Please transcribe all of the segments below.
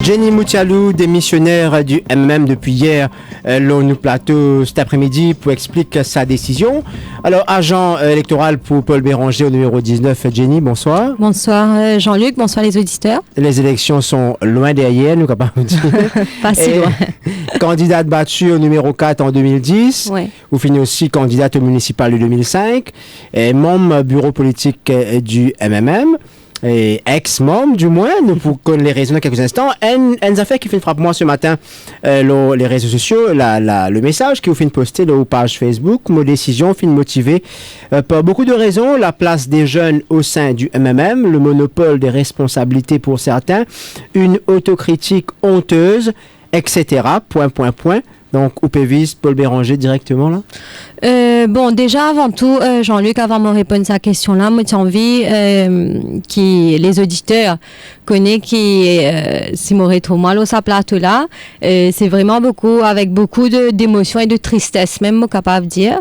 Jenny Moutialou, démissionnaire du MMM depuis hier, l'ONU Plateau cet après-midi pour expliquer sa décision. Alors, agent électoral pour Paul Béranger au numéro 19. Jenny, bonsoir. Bonsoir Jean-Luc, bonsoir les auditeurs. Les élections sont loin derrière, nous capable de dire. Pas si loin. Candidate battue au numéro 4 en 2010. Ouais. Vous finissez aussi candidate au municipal de 2005. Et membre bureau politique du MMM. Et ex-membre du moins, nous pour connaître les raisons dans quelques instants. Une affaire qui fait frappe moi ce matin les réseaux sociaux, le message qui vous fait poster la page Facebook, mon décision fait motivée par beaucoup de raisons, la place des jeunes au sein du MMM, le monopole des responsabilités pour certains, une autocritique honteuse, etc. Donc, OPVIS, Paul Béranger directement là? Bon, déjà, avant tout, Jean-Luc, avant de me répondre à cette question-là, moi, j'ai envie que les auditeurs connaissent qui si m'aurait trop mal au sa plateau-là. C'est vraiment avec beaucoup d'émotions et de tristesse, même, moi, capable de dire.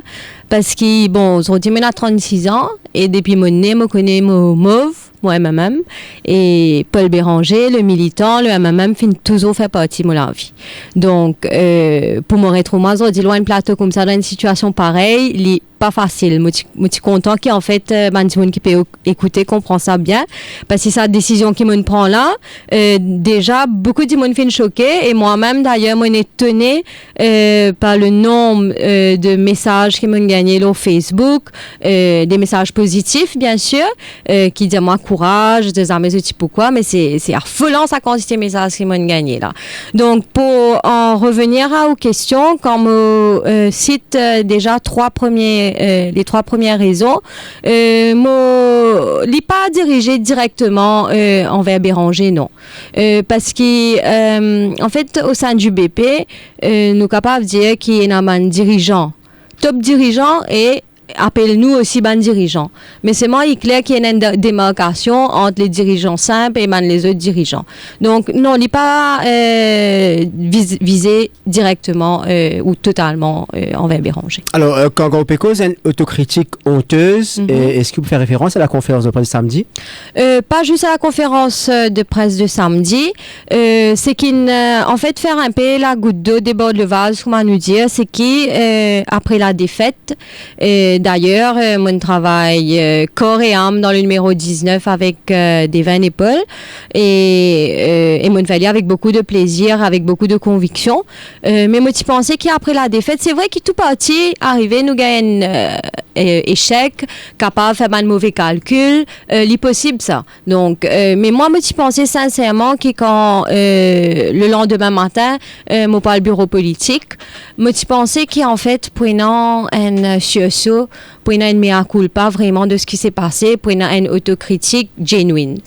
Parce que, bon, aujourd'hui, moi, j'ai 36 ans, et depuis mon nez, je connais mon mauve, mon MMM, et Paul Béranger, le militant, le MMM, finit toujours faire partie de ma vie. Donc, pour me retrouver, aujourd'hui, loin de plateau comme ça, dans une situation pareille, il n'est pas facile. Moi, je suis content qu'en fait, monde qui peut écouter comprend ça bien. Parce que sa décision qu'il me prend là, déjà, beaucoup de monde finit choqué. Et moi-même, d'ailleurs, moi, étonné par le nombre de messages qui m'ont gagné sur Facebook, des messages positifs, bien sûr, qui disent moi courage, des amis, je sais pourquoi, mais c'est affolant sa quantité de messages qui m'ont gagné là. Donc, pour en revenir aux questions, quand on cite déjà les trois premières raisons, n'est pas dirigé directement envers Béranger, non. Parce que, en fait, au sein du BP, nous sommes capables de dire qu'il y a un dirigeant, top dirigeant et appelle-nous aussi ban dirigeants. Mais c'est moi, il est clair qu'il y a une démarcation entre les dirigeants simples et les autres dirigeants. Donc, non, il n'est pas visé directement ou totalement envers Béranger. Alors, quand on peut cause une autocritique honteuse, est-ce qu'il vous fait référence à la conférence de presse de samedi? Pas juste à la conférence de presse de samedi. C'est qu'en fait, faire un peu la goutte d'eau déborde le vase, comment nous dire, c'est qu'après la défaite, d'ailleurs, mon travail corps et âme dans le numéro 19 avec Devin et Paul et mon travail avec beaucoup de plaisir, avec beaucoup de conviction. Mais moi, tu pensais qu'après la défaite, c'est vrai qu'il tout parti arrivé, nous gagne échec, capable de faire un mauvais calcul, l'impossible ça. Donc, mais moi, tu pensais sincèrement que quand le lendemain matin, moi pas le bureau politique, moi tu pensais qu'en fait, prenant un sursaut, prenant une mea culpa vraiment de ce qui s'est passé, prenant une autocritique genuine.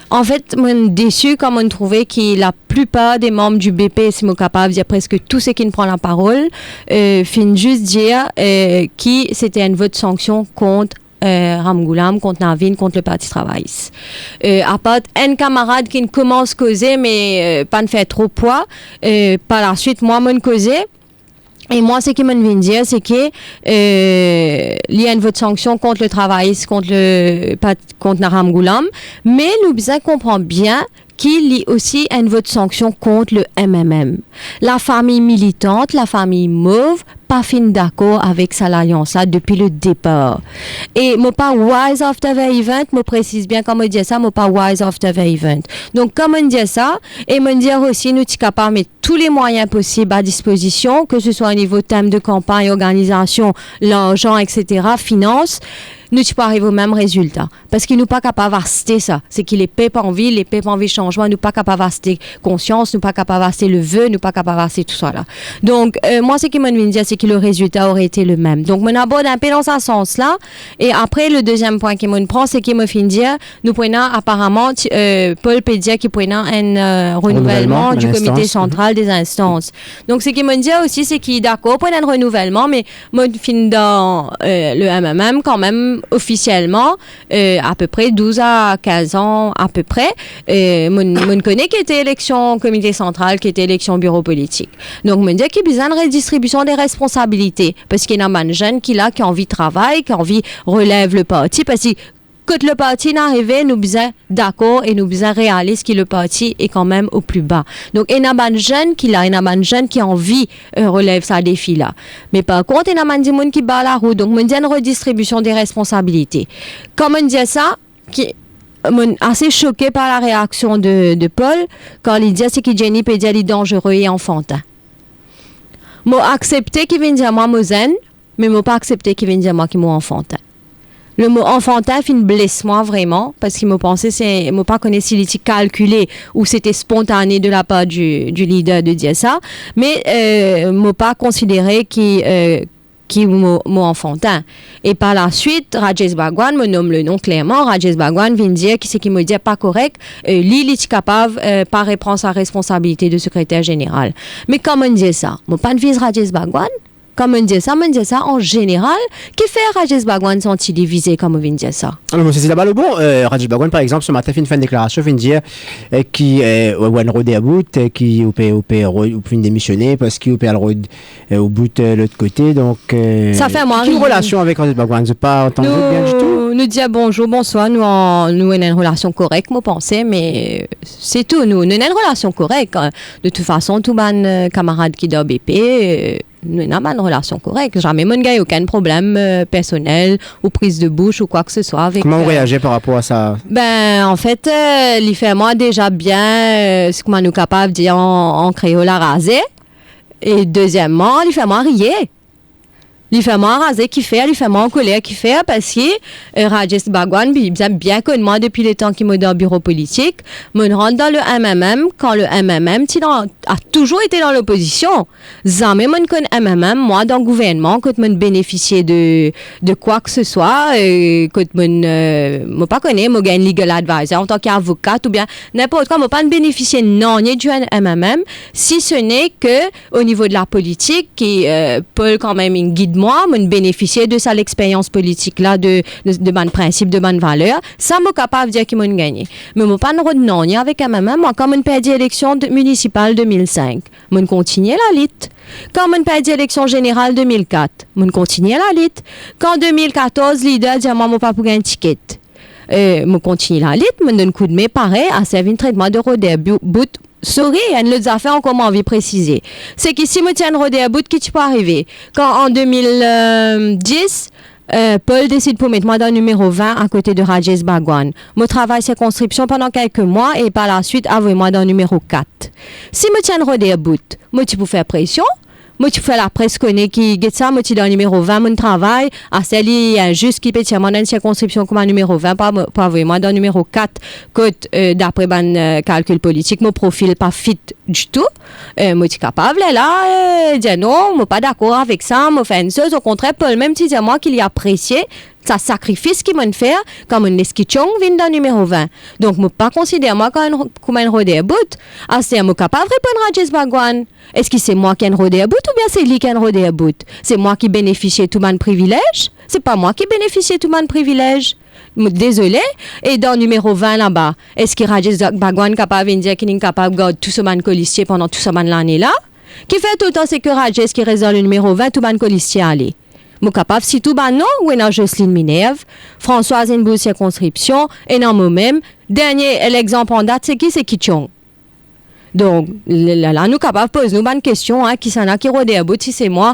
En fait, je suis déçu quand on trouvait que la plupart des membres du BP, si je capable de dire presque tous ceux qui ne prennent la parole, finissent juste dire que c'était une vote sanction contre Ramgoulam, contre Navin, contre le Parti travailliste. À part un camarade qui ne commence à causer, mais pas ne fait trop poids, par la suite, moi, je causais. Et moi, ce qui me vient dire, c'est que il y a une vote sanction contre le travailliste, contre Naram Goulam, mais nous bien comprendre bien qu'il y a aussi une vote sanction contre le MMM. La famille militante, la famille mauve, pas fin d'accord avec cette alliance-là depuis le départ. Et moi pas wise after the event, me précise bien quand on dit ça, moi pas wise after the event. Donc, comme on dit ça, et me dire aussi, nous sommes capables de mettre tous les moyens possibles à disposition, que ce soit au niveau thème de campagne, organisation, l'argent, etc., finance, nous ne sommes pas arrivés au même résultat. Parce qu'ils ne sont pas capables d'assister ça. C'est qu'ils les paient pas envie, les paient pas envie de changement, nous ne sommes pas capables d'assister conscience, nous ne sommes pas capables d'assister le vœu, nous ne sommes pas capables d'assister tout ça là. Donc, moi, ce qui me vient dire, c'est que le résultat aurait été le même. Donc, on aborde un peu dans ce sens-là. Et après, le deuxième point qui me prend, c'est qu'il me fait dire, nous prenons apparemment, Paul peut dire qu'il prenait un renouvellement du comité central des instances. Donc, ce qui me dit aussi, c'est qu'il est d'accord pour un renouvellement, mais moi, je finis dans le MMM quand même officiellement à peu près 12 à 15 ans à peu près. Mon connaît qui était élection comité central, qui était élection bureau politique. Donc, me dit qu'il y a besoin de redistribution des responsabilités parce qu'il y a un jeune qui a envie de travail, qui a envie relève le parti parce que quand le parti n'arrivait, nous sommes d'accord et nous sommes réalistes que le parti est quand même au plus bas. Donc, il y a un jeune qui a envie relève ça défi là. Mais par contre, il y a des gens qui bat la roue. Donc, on dit une redistribution des responsabilités. Comme on dit ça, qui assez choqué par la réaction de Paul quand il dit c'est que Jenny peut dire qu'il est dangereux et enfantin. Moi accepté qu'il vienne dire moi zen, mais moi pas accepté qu'il vienne dire moi qui mot enfantin. Le mot enfantin fin blesse moi vraiment parce qu'il me pensait c'est moi pas connaît s'il était calculé ou c'était spontané de la part du leader de dire ça, mais moi pas considéré qui mot enfantin. Et par la suite, Rajesh Bhagwan me nomme le nom clairement. Rajesh Bhagwan vient dire qui c'est qui me dit pas correct. Lui, il est capable pas reprendre sa responsabilité de secrétaire général. Mais comment on dit ça? Moi pas de vise Rajesh Bhagwan. Comme on dit ça en général, qui fait Rajesh Bhagwan sont-ils divisés comme on vient dire ça? Alors, c'est là-bas le bon. Rajesh Bhagwan, par exemple, ce matin, fait une déclaration, vient dire qui Wan Rodé à bout, qui ou démissionner parce qu'il peut aller au bout de l'autre côté. Donc, ça fait moi. Quelle relation avec Rajesh Bhagwan? Je pas entendu bien du tout. Nous dire bonjour, bonsoir. Nous avons une relation correcte, moi pensais, mais c'est tout. Nous avons une relation correcte. De toute façon, tout ban camarade qui dort BP. Nous avons une relation correcte. Jamais mon gars aucun problème personnel ou prise de bouche ou quoi que ce soit avec. Comment on réagit par rapport à ça? Ben en fait, il fait moi déjà bien ce qu'on nous capable de dire en créole à raser. Et deuxièmement, il fait moi rier. Il fait moi raser qui fait, il fait moi en colère qui fait parce que Rajesh Bhagwan bien connu moi depuis le temps qu'il m'a dans le bureau politique, me rentre dans le MMM quand le MMM a toujours été dans l'opposition. Jamais me connaît MMM moi dans le gouvernement quand me bénéficier de quoi que ce soit quand me pas connaît me gagne legal advisor en tant qu'avocat ou bien n'importe quoi me pas bénéficier non ni du MMM si ce n'est que au niveau de la politique qui peut quand même une guide moi, me bénéficier de ça l'expérience politique là de mon principe, de mon valeur, ça me capable de dire qu'ils m'ont gagné. Mais moi pas de non, avec MMM, moi quand on perdu l'élection municipale 2005, on continue la lutte. Quand on perdu l'élection générale 2004, on continue la lutte. Quand 2014 leader dit moi pas pour gagner un ticket. Je continue la lutte, je donne un coup de main pareil à servir un traitement de rodé bout. Sorry, elle nous a fait encore envie de préciser. C'est que si je tiens rodé à bout, qu'est-ce qui peut arriver? Quand en 2010, Paul décide pour mettre moi dans le numéro 20 à côté de Rajesh Bhagwan. Moi travaille circonscription pendant quelques mois et par la suite, envoie-moi dans le numéro 4. Si je tiens rodé à bout, moi tu peux faire pression. Moi, tu fais la presse connaît qui get ça, moi, tu dans le numéro 20, mon travail, à celle juste qui peut tirer dans une circonscription comme un numéro 20, pas envoyer moi dans le numéro 4, d'après mon calcul politique, mon profil pas fit du tout. Moi, tu es capable, là, dire non, moi, pas d'accord avec ça, moi, fait une chose, au contraire, Paul, même si c'est moi qui l'ai apprécié, ça sacrifice qu'il m'a fait comme un esquichon vient dans le numéro 20. Donc, je ne pas considère moi comme un rodé à bout. Ah, c'est moi capable de répondre à Rajesh Bhagwan. Est-ce que c'est moi qui ai un rodé à bout ou bien c'est lui qui a un rodé à bout? C'est moi qui bénéficie de tout mon privilège? C'est pas moi qui bénéficie de tout mon privilège? Désolé. Et dans le numéro 20 là-bas, est-ce que Rajesh Bhagwan est capable de dire qu'il est capable de garder tout ce man colistier pendant tout ce man l'année là? Qui fait tout le temps, c'est que Rajesh qui reste dans le numéro 20, tout man colistier allé. Mon capable, si tout non, ou est Jocelyne Minerve, Françoise Nbou circonscription, et non moi-même. Dernier l'exemple en date, c'est qui? C'est Kichong. Donc, là, nous capables de poser nous bonne question, qui s'en a qui rôde à bout, si c'est moi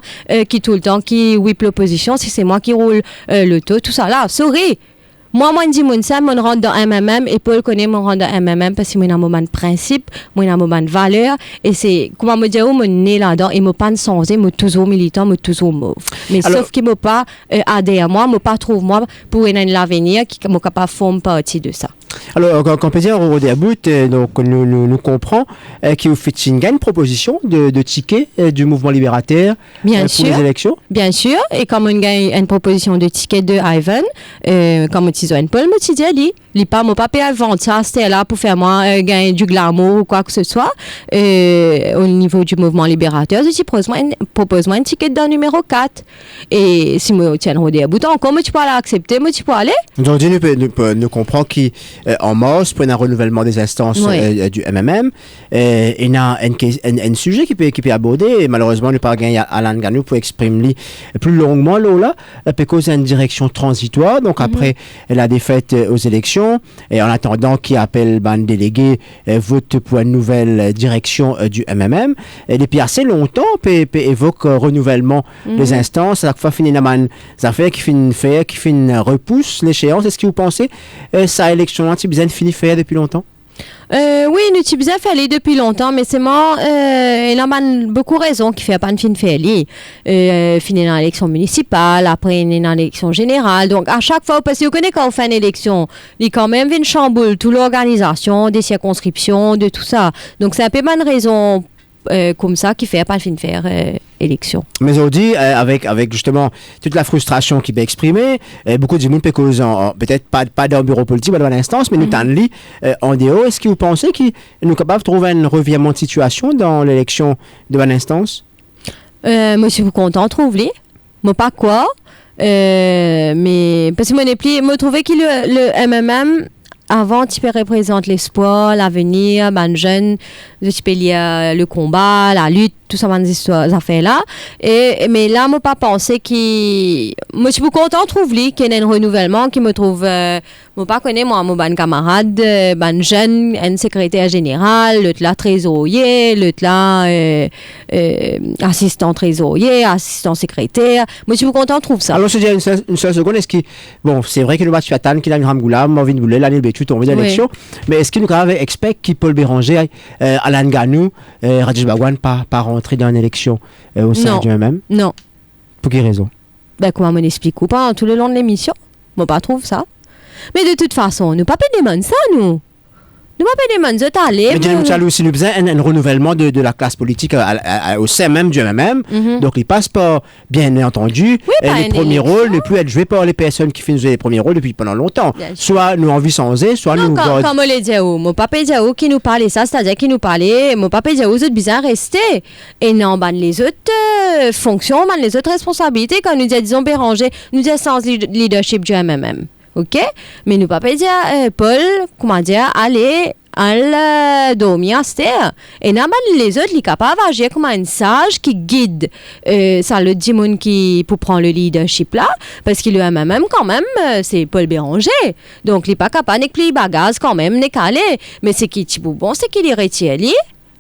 qui tout le temps qui whip l'opposition, si c'est moi qui roule le taux, tout ça là. Sorry. Moi, je dis, je rentre dans MMM et Paul connaît mon rentre dans MMM parce que moi, j'ai un moment de principe, moi, j'ai un moment de valeur et c'est, comment me dire, je suis né là-dedans et je ne pas changé, je suis toujours militant, je suis toujours mauve. Mais alors, sauf qu'il ne m'a pas adhéré à moi, je ne pas trouvé moi pour l'avenir qui est capable de faire partie de ça. Alors, quand on peut dire au Rodéabout, donc nous comprenons qu'il vous fait une proposition de ticket du mouvement libérateur pour les élections. Bien sûr, et comme on gagne une proposition de ticket de Ivan, comme on dit Paul, je dit Mon papa a vendu ça, c'était là pour faire moi gagner du glamour ou quoi que ce soit. Au niveau du mouvement libérateur, je propose-moi un ticket d'un numéro 4. Et si je tiens le bouton, comment tu peux aller accepter, moi tu peux aller? Aujourd'hui, nous comprenons qu'en mars, pour un renouvellement des instances du MMM, il y a un sujet qui peut aborder, et malheureusement, nous pas gagné Alain Ganou pour exprimer plus longuement là, parce qu'il y a une direction transitoire, donc après la défaite aux élections, et en attendant qu'il appelle un délégué vote pour une nouvelle direction du MMM, et depuis assez longtemps, évoque renouvellement des instances, à chaque fois finit dans une affaire qui repousse l'échéance. Est-ce que vous pensez ça élection tu bien fini faire depuis longtemps? Oui, nous avons bien fait depuis longtemps, mais c'est moi, il y a beaucoup de raisons qui fait pas une fin de faire finir dans l'élection municipale, après une dans l'élection générale. Donc, à chaque fois, parce que vous connaissez quand on fait une élection, il y a quand même une chamboule, toute l'organisation, des circonscriptions, de tout ça. Donc, c'est un peu une raison comme ça qui fait pas une fin de faire élection. Mais aujourd'hui, avec justement toute la frustration qui peut exprimer, beaucoup de monde peut causer, peut-être pas dans le bureau politique, pas dans l'instance, mais nous t'en lit en déo. Est-ce que vous pensez qu'ils sont capables de trouver un revirement de situation dans l'élection de l'instance? Moi, je suis content de trouver. Moi, pas quoi. Mais parce que moi, trouvais que le MMM avant, tu peux représenter l'espoir, l'avenir, ben jeune, tu peux lire le combat, la lutte, tout ça, ben histoires, affaires-là. Mais là, moi, pas pensé moi, je suis content de trouver qu'il y a un renouvellement qui me trouve, moi, pas connais, moi, mon ben camarade, ben jeune, un secrétaire général, l'autre là, trésorier, l'autre là, assistant trésorier, assistant secrétaire. Moi, je suis content de trouver ça. Alors, je dis une seule seconde, est-ce que, bon, c'est vrai que le match Fatan, qu'il a une Ramgoula, Marvin Boulet, l'année Bétu, tombé dans l'élection, mais est-ce qu'il nous avait expect qu'il Paul Béranger, Alain Ganou, Rajesh Bagwan, pas rentrer dans une élection au sein du MM? Non. Pour quelle raison? Ben, comment m'en explique ou pas, tout le long de l'émission? Moi, pas trouve ça. Mais de toute façon, nous pas demandé ça, nous. Nous pas demandé ça, aller. Mais nous avons aussi besoin d'un renouvellement de la classe politique au sein même du MMM. Donc, il passe par, bien entendu, les premiers rôles ne plus être joués par les personnes qui finissent les premiers rôles depuis pendant longtemps. Soit nous envie sans eux, soit nous... Comme les Diaou, mon papa Diaou qui nous parlait ça, c'est-à-dire qui nous parlait, mon papa Diaou, c'est bizarre rester. Et non, ben, les autres fonctions, ben, les autres responsabilités, quand nous disons Béranger, nous disons sans leadership du MMM. OK? Mais nous pas dire, Paul, comment dire, allez, dormir, c'était. Et non, les autres, ils sont capables d'agir comme un sage qui guide ça le dimon qui pour prendre le leadership là, parce qu'il le même quand même, c'est Paul Béranger. Donc, il n'est pas capable de plier bagages quand même, n'est calé. Mais c'est qui est bon, c'est qu'il est retiré.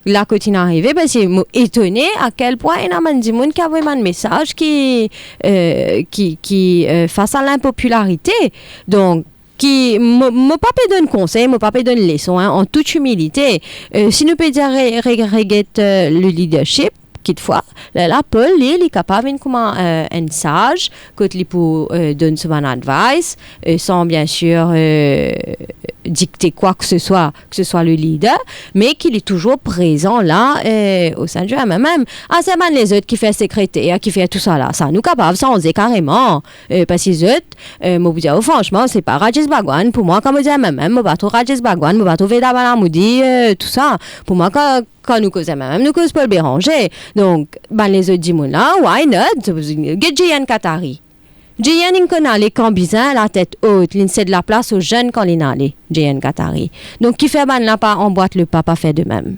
Là, quand il est arrivé, ben, c'est étonné à quel point il y a des gens qui avaient un message qui face à l'impopularité. Donc, mon papa donne conseil, mon papa donne leçon, en toute humilité. Si nous pouvons dire regrette le leadership, quelquefois, là, Paul, il est capable de un sage, quand il peut donner son advice, sans bien sûr dicter quoi que ce soit le leader, mais qu'il est toujours présent là au sein du MMM. Ah, c'est même les autres qui fait secrétaire, qui fait tout ça là. Ça nous capable, ça on dit carrément. Parce que les autres, moi vous dire franchement, c'est pas Rajesh Bagwan. Pour moi, comme je dis MMM, moi pas trop Rajesh Bagwan, moi pas trop Veda Balamoudi, tout ça. Pour moi, quand nous causons MMM, nous causons Paul Béranger. Donc, ben les autres disent là, why not? Get Jian Katari. Jian Inkonale Cambizin, la tête haute, l'insee de la place aux jeunes quand l'inale, Jian Katari. Donc, qui fait ban là pas emboîte le papa fait de même.